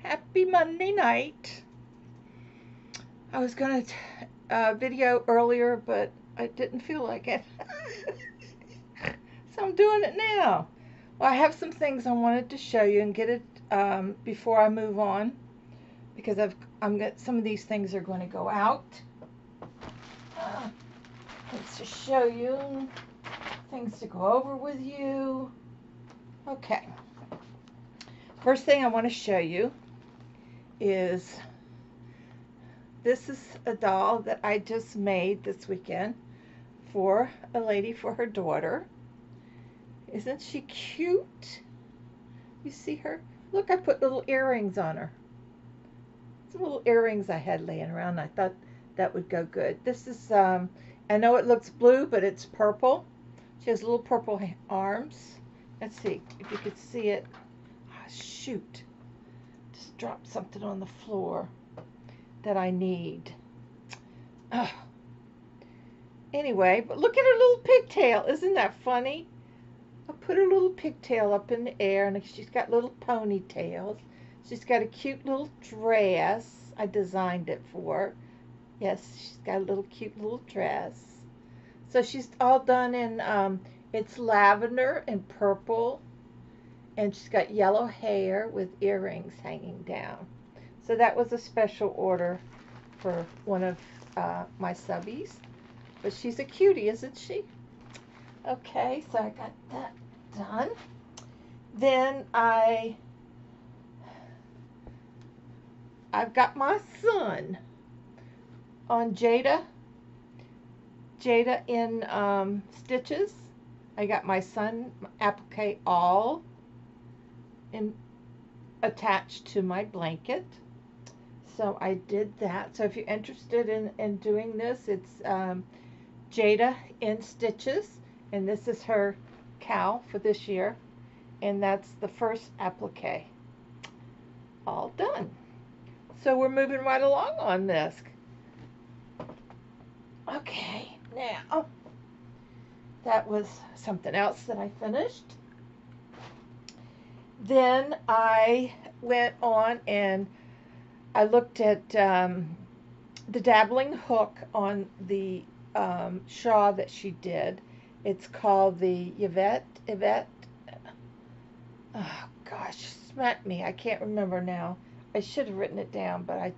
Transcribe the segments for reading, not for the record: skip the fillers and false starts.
Happy Monday night. I was going to video earlier, but I didn't feel like it. So I'm doing it now. Well, I have some things I wanted to show you and get it before I move on, because I'm got some of these things are going to go out. Things to show you, things to go over with you. Okay. First thing I want to show you is this is a doll that I just made this weekend for a lady for her daughter. Isn't she cute? You see her? Look, I put little earrings on her. Some little earrings I had laying around. I thought that would go good. This is, I know it looks blue, but it's purple. She has little purple arms. Let's see if you could see it. Oh, shoot. Just dropped something on the floor that I need. Oh. Anyway, but look at her little pigtail. Isn't that funny? I put her little pigtail up in the air, and she's got little ponytails. She's got a cute little dress. I designed it for her. Yes, she's got a little cute little dress. So she's all done in, it's lavender and purple, and she's got yellow hair with earrings hanging down. So that was a special order for one of my subbies. But she's a cutie, isn't she? Okay, so I got that done. Then I've got my son on Jada in stitches. I got my son applique all attached to my blanket. So I did that. So if you're interested in doing this, it's Jada in stitches, and this is her cow for this year, and that's the first applique. All done. So we're moving right along on this. Okay, now that was something else that I finished. Then I went on and I looked at the dabbling hook on the shawl that she did. It's called the Yvette. Oh gosh, smack me. I can't remember now. I should have written it down, but I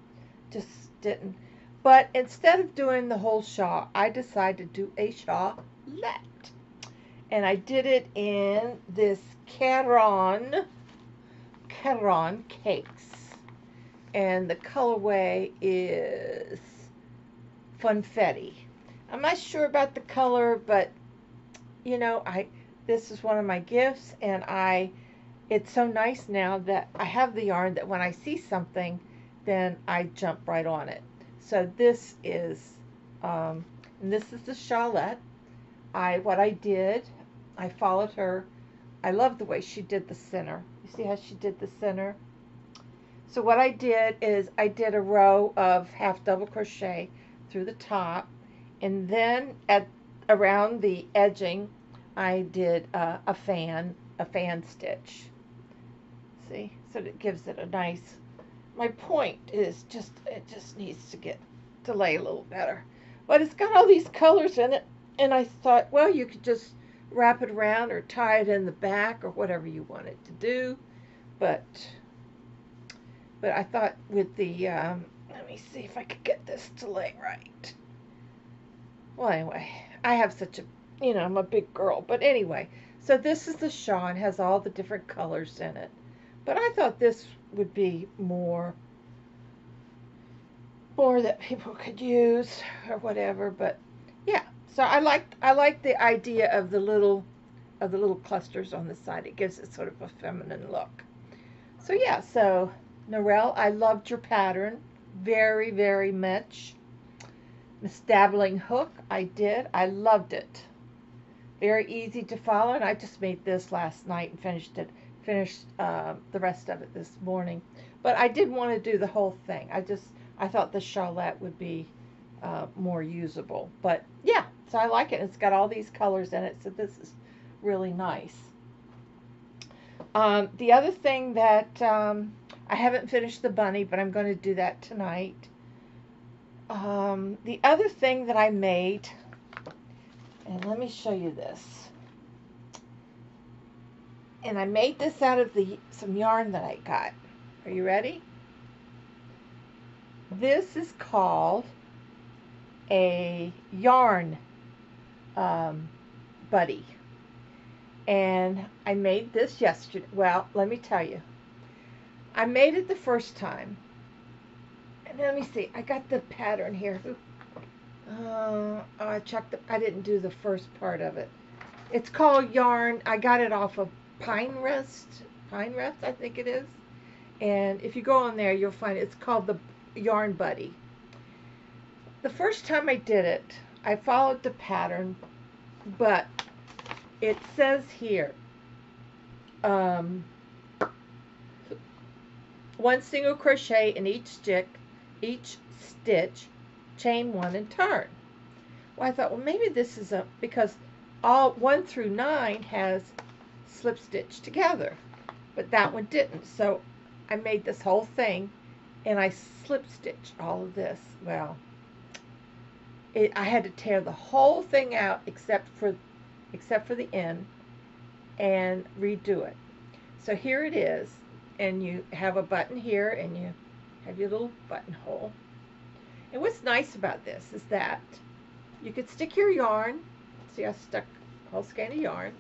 just didn't. But instead of doing the whole shawl, I decided to do a shawlette. And I did it in this Caron cakes. And the colorway is Funfetti. I'm not sure about the color, but you know, this is one of my gifts, and it's so nice now that I have the yarn that when I see something, then I jump right on it. So this is and this is the shawlette. What I did, I followed her. I love the way she did the center. You see how she did the center? So what I did is I did a row of half double crochet through the top, and then around the edging I did a fan stitch. See, so it gives it a nice. My point is it just needs to lay a little better, but it's got all these colors in it, and I thought, well, you could just wrap it around or tie it in the back or whatever you want it to do, but I thought with the, let me see if I could get this to lay right. Well, anyway, I have such a, I'm a big girl. But anyway, so this is the shawl and has all the different colors in it. But I thought this would be more that people could use or whatever. But yeah, so I like the idea of the little clusters on the side. It gives it sort of a feminine look. So yeah, so Narelle, I loved your pattern very, very much. Miss Dabbling Hook, I did. I loved it. Very easy to follow, and I just made this last night and finished the rest of it this morning. But I did want to do the whole thing. I thought the shawlette would be more usable. But yeah, so I like it. It's got all these colors in it, so this is really nice. The other thing that I haven't finished the bunny, but I'm going to do that tonight. The other thing that I made, and let me show you this. And I made this out of some yarn that I got. Are you ready? This is called a yarn buddy. And I made this yesterday. Well, let me tell you. I made it the first time. And let me see. I got the pattern here. I checked. I didn't do the first part of it. It's called yarn. I got it off of Pine Rest, I think it is. And if you go on there, you'll find it's called the Yarn Buddy. The first time I did it, I followed the pattern, but it says here, one single crochet in each stitch, chain 1 and turn. Well, I thought, well, maybe this is because all 1 through 9 has slip stitch together, but that one didn't. So I made this whole thing and I slip stitched all of this. Well, I had to tear the whole thing out except for the end and redo it. So here it is, and you have a button here and you have your little buttonhole. And what's nice about this is that you could stick your yarn. See, I stuck a whole skein of yarn.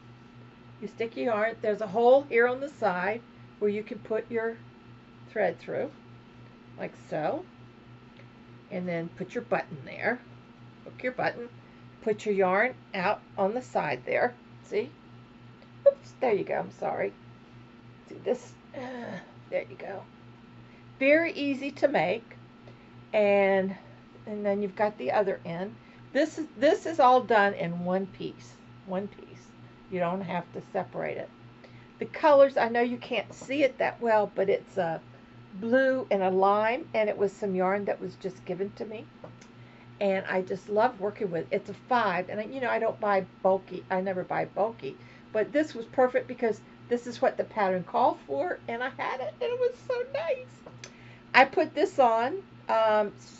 You stick your yarn. There's a hole here on the side where you can put your thread through, like so. And then put your button there. Hook your button. Put your yarn out on the side there. See? Oops, there you go. I'm sorry. See this? There you go. Very easy to make. And then you've got the other end. This is all done in one piece. You don't have to separate it. The colors, I know you can't see it that well, but it's a blue and a lime, and it was some yarn that was just given to me. And I just love working with it. It's a 5, and I don't buy bulky. I never buy bulky, but this was perfect because this is what the pattern called for, and I had it, and it was so nice. I put this on.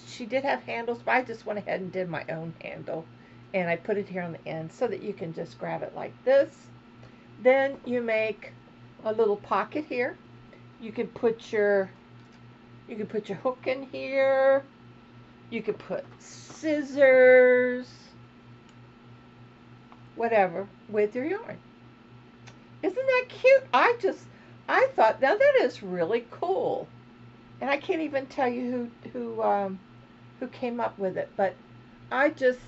She did have handles, but I just went ahead and did my own handle. And I put it here on the end so that you can just grab it like this. Then you make a little pocket here. You can put your hook in here. You could put scissors, whatever, with your yarn. Isn't that cute? I thought, now that is really cool. And I can't even tell you who came up with it, but I just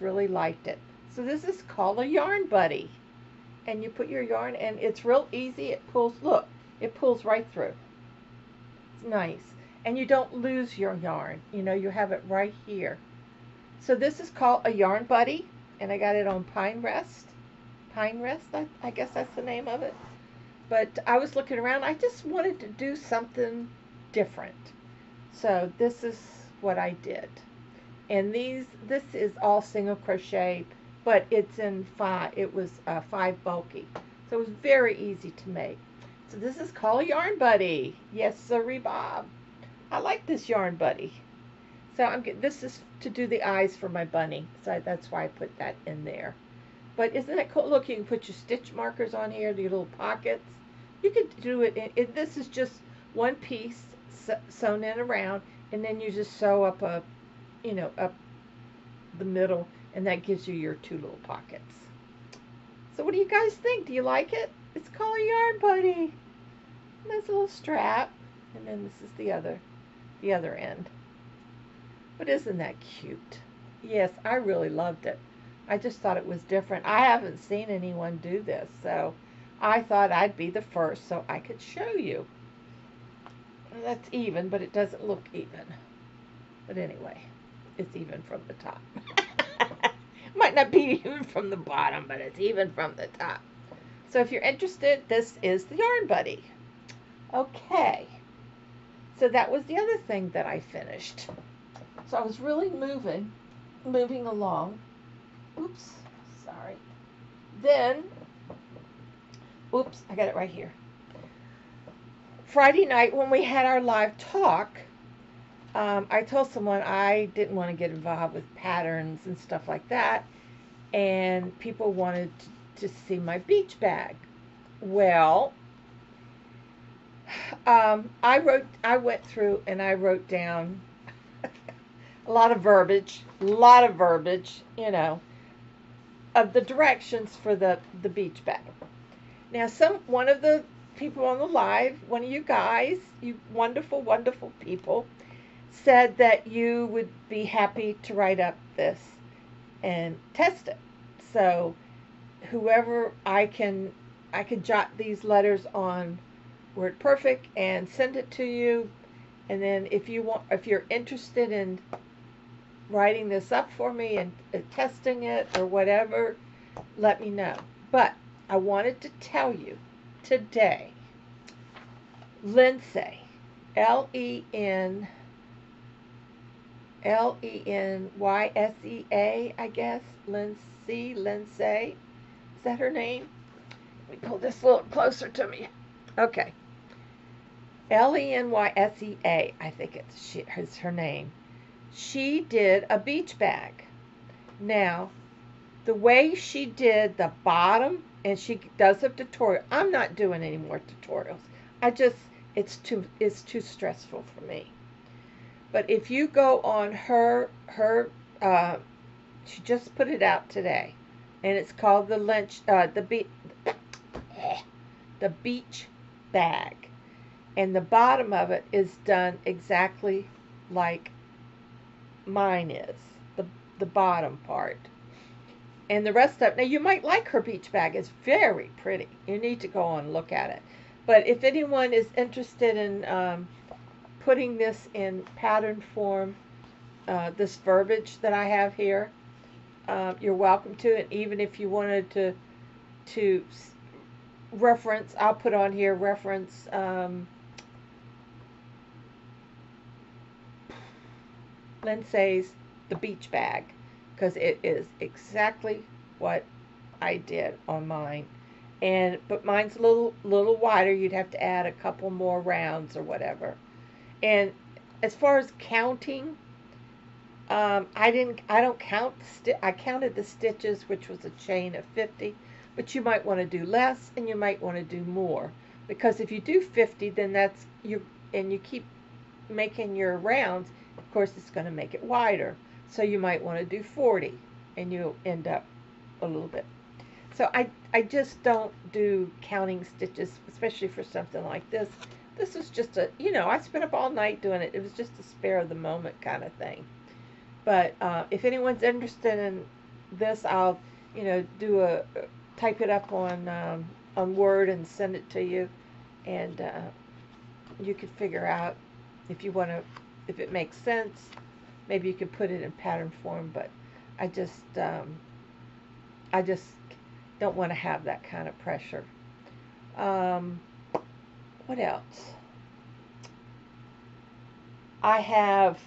really liked it. So this is called a yarn buddy. And you put your yarn, and it's real easy. It pulls, look, it pulls right through. It's nice. And you don't lose your yarn. You have it right here. So this is called a yarn buddy, and I got it on Pine Rest. I guess that's the name of it. But I was looking around. I just wanted to do something different. So this is what I did. And this is all single crochet, but it's in 5. It was 5 bulky. So it was very easy to make. So this is called a yarn buddy. Yes, sirree, Bob. I like this yarn buddy. So this is to do the eyes for my bunny. So that's why I put that in there. But isn't that cool? Look, you can put your stitch markers on here, your little pockets. You could do it. This is just one piece sewn in around, and then you just sew up up the middle, and that gives you your 2 little pockets. So what do you guys think? Do you like it? It's called a yarn buddy. And there's a little strap, and then this is the other end. But isn't that cute? Yes, I really loved it. I just thought it was different. I haven't seen anyone do this, so I thought I'd be the first so I could show you. And that's even, but it doesn't look even. But anyway, it's even from the top. Might not be even from the bottom, but it's even from the top. So if you're interested, this is the yarn buddy. Okay. So that was the other thing that I finished. So I was really moving along. Oops, sorry. Then, oops, I got it right here. Friday night when we had our live talk, I told someone I didn't want to get involved with patterns and stuff like that, and people wanted to see my beach bag. Well, I went through and I wrote down a lot of verbiage, you know, of the directions for the beach bag. Now, one of the people on the live, one of you guys, you wonderful, wonderful people, said that you would be happy to write up this and test it. So, whoever I can jot these letters on WordPerfect and send it to you. And then if you're interested in writing this up for me and testing it or whatever, let me know. But I wanted to tell you today, Lindsay, Lensea, I guess. Lindsay. Is that her name? Let me pull this a little closer to me. Okay. Lensea, I think it's her name. She did a beach bag. Now, the way she did the bottom, and she does a tutorial. I'm not doing any more tutorials. It's too stressful for me. But if you go on she just put it out today, and it's called the beach bag, and the bottom of it is done exactly like mine is, the bottom part, and the rest of it. Now you might like her beach bag; it's very pretty. You need to go and look at it. But if anyone is interested in putting this in pattern form, this verbiage that I have here, you're welcome to. And even if you wanted to reference, I'll put on here reference Lindsay's The Beach Bag, because it is exactly what I did on mine. But mine's a little wider. You'd have to add a couple more rounds or whatever. And as far as counting, I don't count. I counted the stitches, which was a chain of 50. But you might want to do less, and you might want to do more, because if you do 50, then and you keep making your rounds. Of course, it's going to make it wider. So you might want to do 40, and you'll end up a little bit. So I just don't do counting stitches, especially for something like this. This was just I spent up all night doing it. It was just a spare of the moment kind of thing. But if anyone's interested in this, I'll, type it up on Word and send it to you, and you can figure out if it makes sense. Maybe you could put it in pattern form, but I just don't want to have that kind of pressure. What else? I have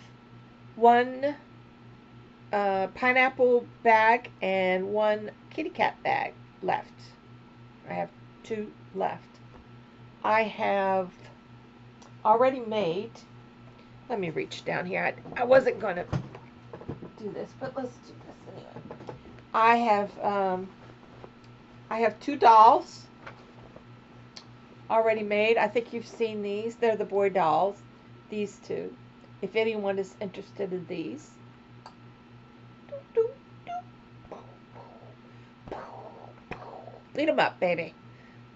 one pineapple bag and one kitty cat bag left. I have 2 left. I have already made, let me reach down here. I wasn't going to do this, but let's do this anyway. I have 2 dolls already made. I think you've seen these. They're the boy dolls. These 2. If anyone is interested in these. Beat them up, baby.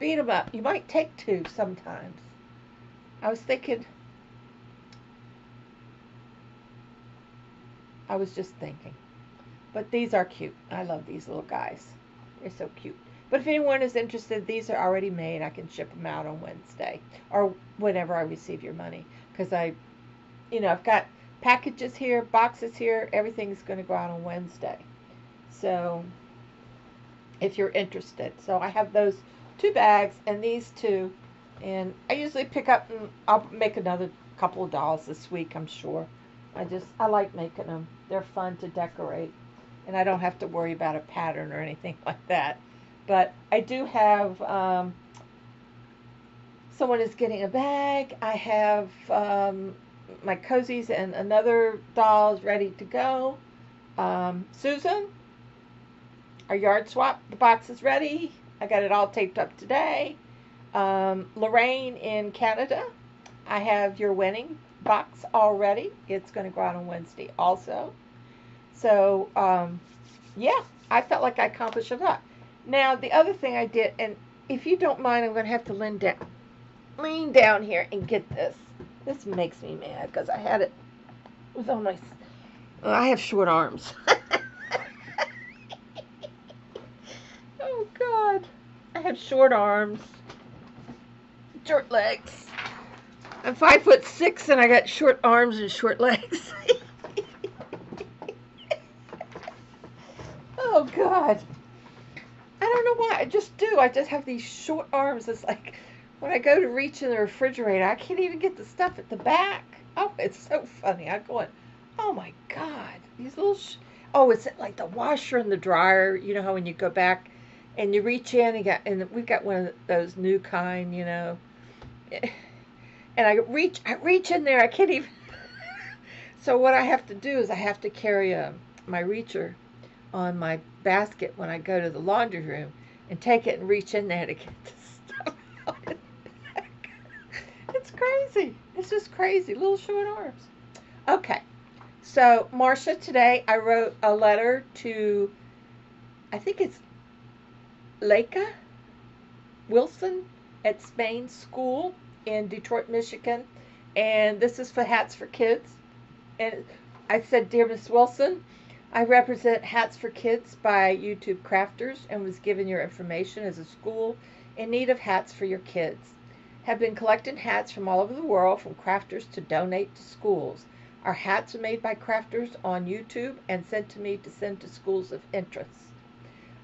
Beat them up. You might take 2 sometimes. I was just thinking. But these are cute. I love these little guys. They're so cute. But if anyone is interested, these are already made. I can ship them out on Wednesday or whenever I receive your money. Because I've got packages here, boxes here. Everything's going to go out on Wednesday. So if you're interested. So I have those 2 bags and these 2. And I usually pick up, and I'll make another couple of dolls this week, I'm sure. I like making them. They're fun to decorate. And I don't have to worry about a pattern or anything like that. But I do have Someone is getting a bag. I have my cozies and another doll ready to go. Susan, our yard swap, the box is ready. I got it all taped up today. Lorraine in Canada, I have your wedding box already. It's going to go out on Wednesday also. So, yeah, I felt like I accomplished a lot. Now, the other thing I did, and if you don't mind, I'm going to have to lean down here and get this. This makes me mad because I had it. It was on my. I have short arms. Oh God, I have short arms, short legs. I'm 5'6" and I got short arms and short legs. Oh God, I don't know why. I just do. I just have these short arms. It's like when I go to reach in the refrigerator, I can't even get the stuff at the back. Oh, it's so funny. I'm going, oh my God, these little. Oh, it's like the washer and the dryer. You know how when you go back and you reach in and we've got one of those new kind, you know. And I reach in there. I can't even. So what I have to do is I have to carry my reacher on my basket when I go to the laundry room and take it and reach in there to get the stuff out. It's crazy. It's just crazy. Little short arms. Okay. So, Marcia, today I wrote a letter to, I think it's Leica Wilson at Spain School in Detroit, Michigan. And this is for Hats for Kids. And I said, Dear Miss Wilson, I represent Hats for Kids by YouTube Crafters and was given your information as a school in need of hats for your kids. Have been collecting hats from all over the world from crafters to donate to schools. Our hats are made by crafters on YouTube and sent to me to send to schools of interest.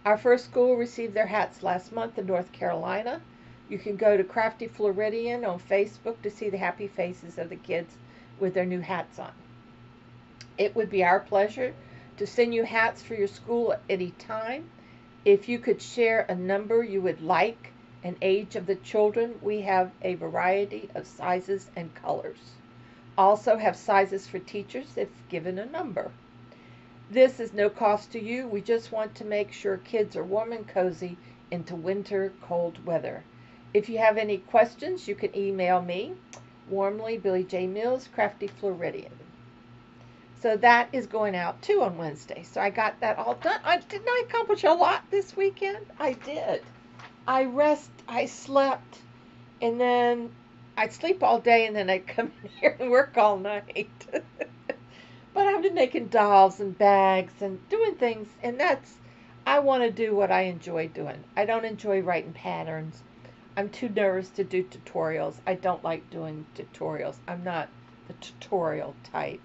Our first school received their hats last month in North Carolina. You can go to Crafty Floridian on Facebook to see the happy faces of the kids with their new hats on. It would be our pleasure to send you hats for your school at any time. If you could share a number you would like and age of the children, we have a variety of sizes and colors. Also have sizes for teachers if given a number. This is no cost to you. We just want to make sure kids are warm and cozy into winter cold weather. If you have any questions, you can email me. Warmly, Billy J. Mills, Crafty Floridian. So that is going out too on Wednesday. So I got that all done. Didn't I accomplish a lot this weekend? I did. I slept, and then I'd sleep all day, and then I'd come in here and work all night. But I've been making dolls and bags and doing things, and I want to do what I enjoy doing. I don't enjoy writing patterns. I'm too nervous to do tutorials. I don't like doing tutorials. I'm not the tutorial type.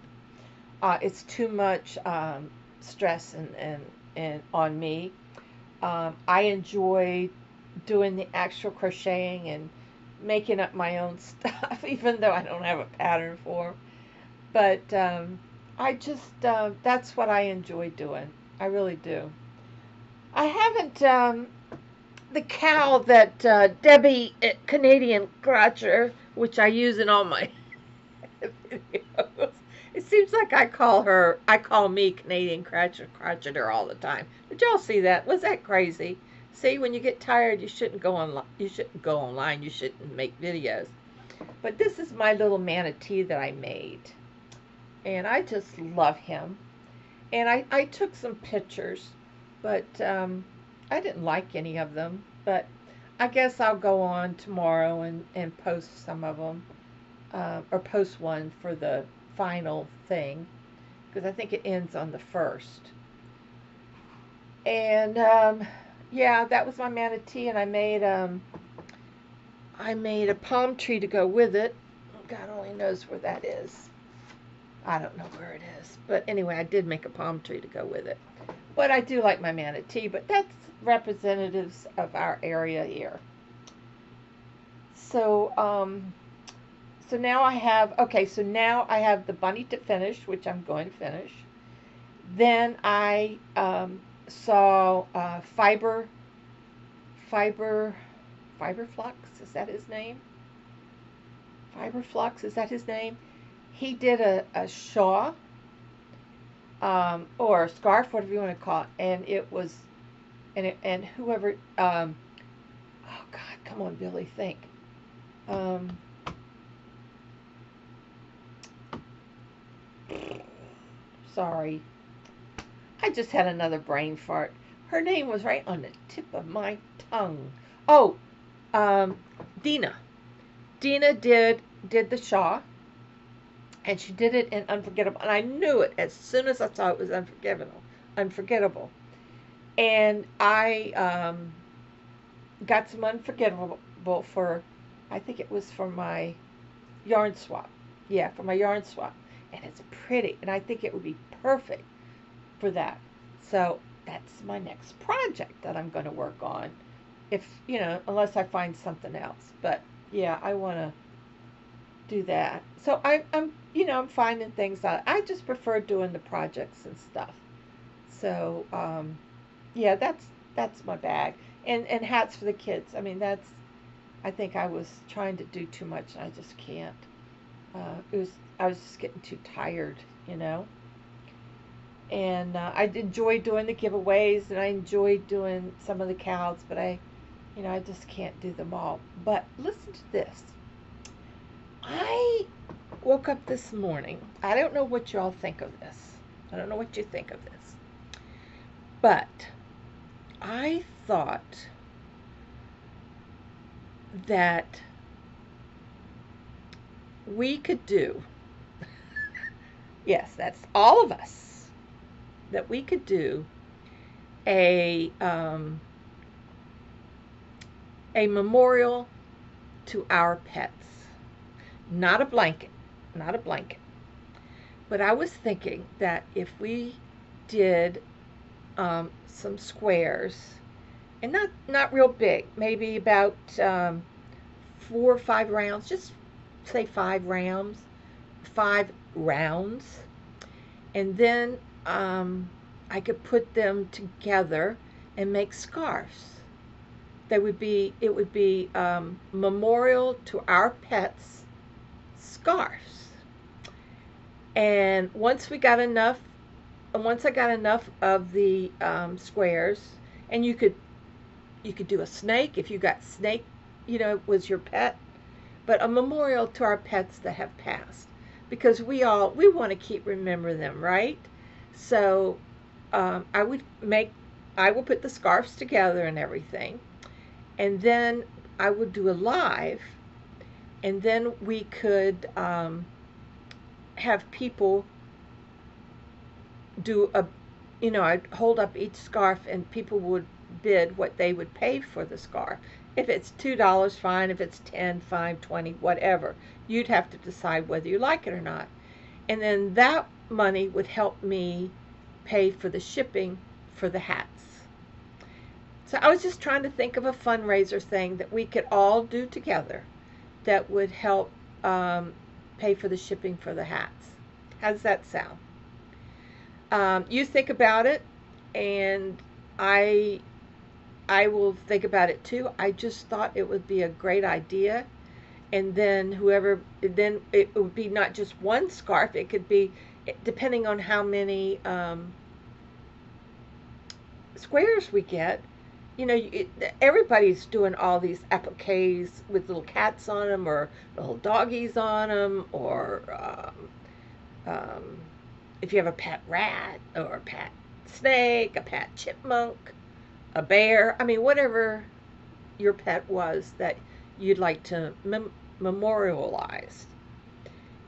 It's too much stress and on me. I enjoy doing the actual crocheting and making up my own stuff, even though I don't have a pattern for. But I just that's what I enjoy doing. I really do. I haven't the cow that Debbie Canadian Crotcher, which I use in all my videos. It seems like I call me Canadian Crotcheter all the time. Did y'all see that? Was that crazy? See, when you get tired, you shouldn't go online. You shouldn't make videos. But this is my little manatee that I made. And I just love him. And I took some pictures, but I didn't like any of them. But I guess I'll go on tomorrow and post some of them. Or post one for the final thing, because I think it ends on the 1st. And yeah, that was my manatee, and I made a palm tree to go with it. God only knows where that is. I don't know where it is, but anyway, I did make a palm tree to go with it. But I do like my manatee, but that's representatives of our area here. So so now I have the bunny to finish, which I'm going to finish. Then I saw Fiber Flux, is that his name? Fiberflux, is that his name? He did a shawl, or a scarf, whatever you want to call it, and it was, and whoever, oh God, come on, Billy, think. Um, Sorry, I just had another brain fart. Her name was right on the tip of my tongue. Oh, um, Dina. Dina did the Shaw, and she did it in Unforgettable, and I knew it as soon as I saw it was Unforgettable. Unforgettable, and I got some Unforgettable for, I think it was for my yarn swap. Yeah, for my yarn swap, and it's pretty, and I think it would be perfect for that. So that's my next project that I'm going to work on. If, unless I find something else. But yeah, I want to do that. So I'm finding things out. I just prefer doing the projects and stuff. So yeah, that's my bag. And hats for the kids. I mean, I think I was trying to do too much, and I just can't. I was just getting too tired, you know. And I enjoy doing the giveaways, and I enjoy doing some of the cows, but I just can't do them all. But listen to this. I woke up this morning. I don't know what y'all think of this. I don't know what you think of this. But I thought that we could do, yes, that's all of us, that we could do a memorial to our pets. Not a blanket, not a blanket. But I was thinking that if we did some squares, and not real big, maybe about 4 or 5 rounds, just say 5 rounds, and then I could put them together and make scarves. It would be memorial to our pets scarves. And once I got enough of the squares, and you could do a snake if you got snake, was your pet, but a memorial to our pets that have passed, because we want to keep remembering them, right? So I will put the scarves together and everything, and then I would do a live, and then we could have people do I'd hold up each scarf, and people would bid what they would pay for the scarf. If it's $2, fine. If it's 10, 5, 20, whatever. You'd have to decide whether you like it or not. And then that money would help me pay for the shipping for the hats. So I was just trying to think of a fundraiser thing that we could all do together that would help pay for the shipping for the hats. How does that sound? You think about it, and I will think about it too. I just thought it would be a great idea. And then then it would be not just one scarf. It could be, depending on how many squares we get. Everybody's doing all these appliques with little cats on them, or little doggies on them, or if you have a pet rat, or a pet snake, a pet chipmunk, a bear, whatever your pet was that you'd like to memorialize.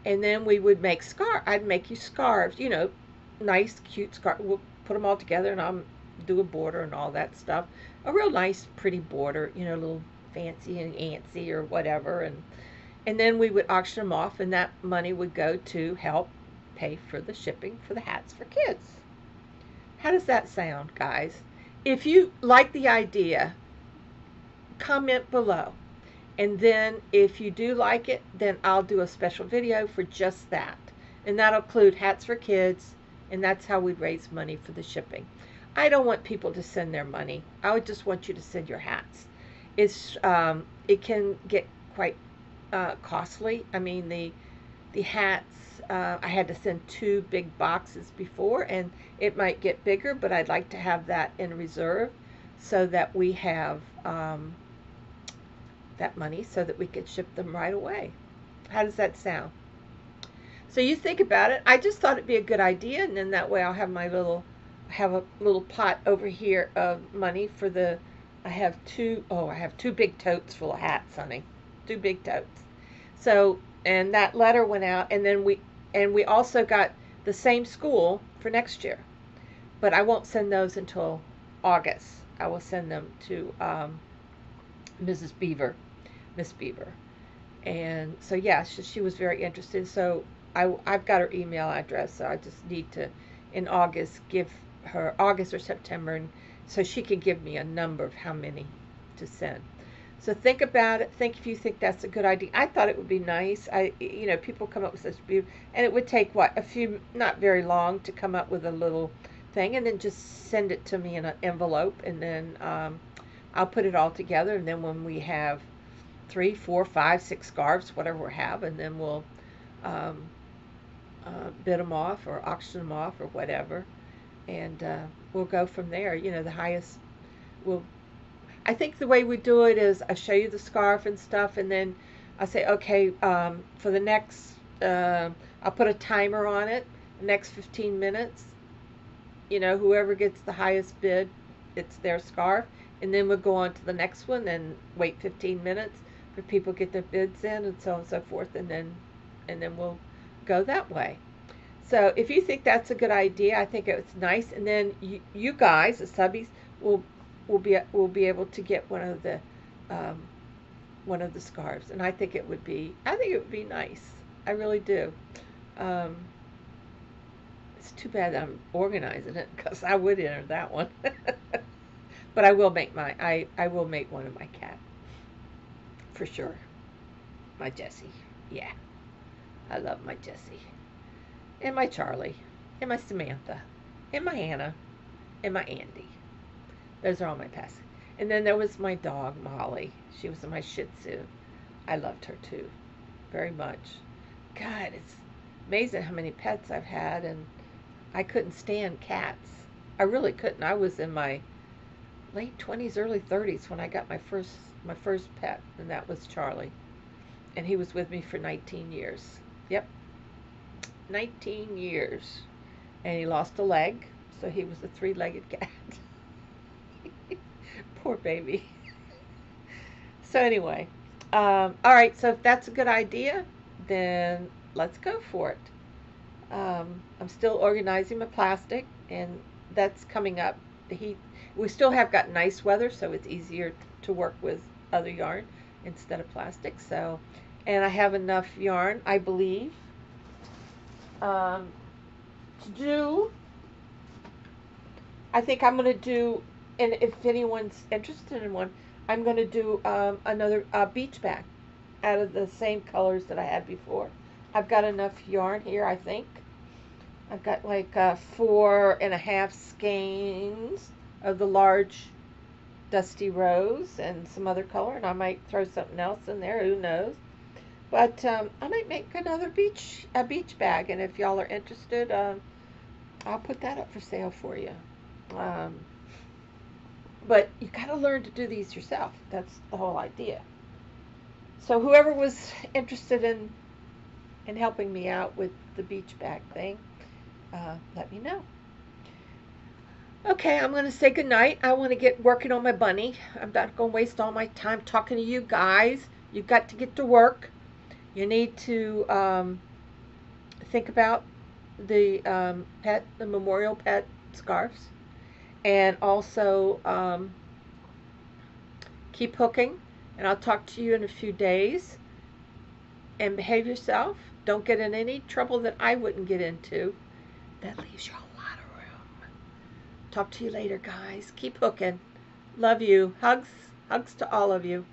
And then we would make I'd make you scarves, nice, cute scarves. We'll put them all together, and I'll do a border and all that stuff. A real nice, pretty border, a little fancy and antsy or whatever. And then we would auction them off, and that money would go to help pay for the shipping for the hats for kids. How does that sound, guys? If you like the idea, comment below. And then if you do like it, then I'll do a special video for just that. And that'll include hats for kids, and that's how we raise money for the shipping. I don't want people to send their money. I would just want you to send your hats. It can get quite costly. I mean, the hats, I had to send 2 big boxes before, and it might get bigger, but I'd like to have that in reserve so that we have that money so that we could ship them right away. How does that sound? So you think about it. I just thought it'd be a good idea, and then that way I'll have a little pot over here of money for the. I have 2 big totes full of hats, honey. 2 big totes. So, and that letter went out, and then we also got the same school for next year, but I won't send those until August. I will send them to Mrs. Beaver, Miss Beaver, and so yeah, she was very interested. So I've got her email address, so I just need to, in August, give her August or September, and so she can give me a number of how many to send. So think about it. Think if you think that's a good idea. I thought it would be nice. People come up with such beauty, and it would take what a few, not very long, to come up with a little thing, and then just send it to me in an envelope, and then I'll put it all together, and then when we have 3, 4, 5, 6 scarves, whatever we have, and then we'll um, bid them off or auction them off or whatever, and we'll go from there. The highest will. I think the way we do it is I show you the scarf and stuff, and then I say, okay, for the next, I'll put a timer on it. The next 15 minutes, whoever gets the highest bid, it's their scarf, and then we'll go on to the next one and wait 15 minutes for people to get their bids in, and so on and so forth, and then we'll go that way. So if you think that's a good idea, I think it's nice, and then you guys, the subbies, will be able to get um, one of the scarves, and I think it would be nice. I really do. Um, it's too bad I'm organizing it because I would enter that one, but I will make I will make one of my cat for sure. My Jessie, yeah, I love my Jessie. And my Charlie, and my Samantha, and my Hannah, and my Andy. Those are all my pets. And then there was my dog, Molly. She was my Shih Tzu. I loved her too, very much. God, it's amazing how many pets I've had, and I couldn't stand cats. I really couldn't. I was in my late 20s, early 30s when I got my first pet, and that was Charlie. And he was with me for 19 years. Yep, 19 years. And he lost a leg, so he was a 3-legged cat. Poor baby. So anyway, all right, so if that's a good idea, then let's go for it. I'm still organizing my plastic, and that's coming up. We still have got nice weather, so it's easier to work with other yarn instead of plastic. So, and I have enough yarn, I believe, to do. I think I'm going to do, and if anyone's interested in one, I'm going to do another beach bag out of the same colors that I had before. I've got enough yarn here, I think. I've got like 4.5 skeins of the large dusty rose and some other color, and I might throw something else in there, who knows. But I might make another beach bag, and if y'all are interested, I'll put that up for sale for you. Um, but you got to learn to do these yourself. That's the whole idea. So whoever was interested in helping me out with the beach bag thing, let me know. Okay, I'm going to say goodnight. I want to get working on my bunny. I'm not going to waste all my time talking to you guys. You've got to get to work. You need to think about the the memorial pet scarves, and also keep hooking. And I'll talk to you in a few days. And behave yourself. Don't get in any trouble that I wouldn't get into. That leaves you a lot of room. Talk to you later, guys. Keep hooking. Love you. Hugs to all of you.